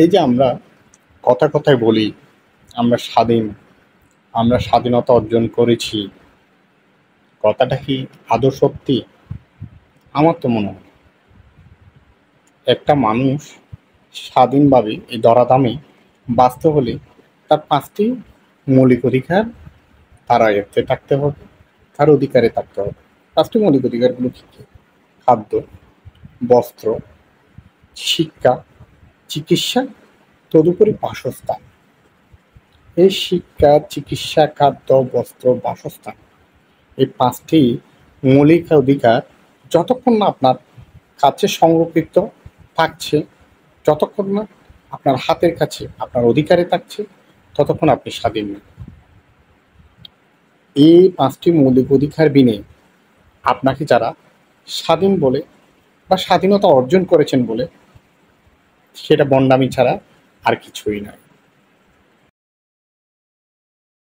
এই যে আমরা কথায় কথায় বলি আমরা স্বাধীন, আমরা স্বাধীনতা অর্জন করেছি, কথাটা কি আদৌ সত্যি? আমার তো মনে হয় একটা মানুষ স্বাধীনভাবে এই ধরাধামে বাঁচতে হলে তার 5টি মৌলিক অধিকার তার আয়ত্তে থাকতে হবে, তার অধিকারে থাকতে হবে। 5টি মৌলিক অধিকারগুলো কী কী? খাদ্য, বস্ত্র, শিক্ষা, চিকিৎসা, তদুপরি বাসস্থান। এই শিক্ষা, চিকিৎসা, খাদ্য, বস্ত্র, বাসস্থান এই 5টি মৌলিক অধিকার যতক্ষণ না আপনার কাছে সংরক্ষিত থাকছে, যতক্ষণ না আপনার হাতের কাছে আপনার অধিকারে থাকছে, ততক্ষণ আপনি স্বাধীন না। এই 5টি মৌলিক অধিকার বিনে আপনাকে যারা স্বাধীন বলে বা স্বাধীনতা অর্জন করেছেন বলে, সেটা ভণ্ডামি ছাড়া আর কিছুই নয়।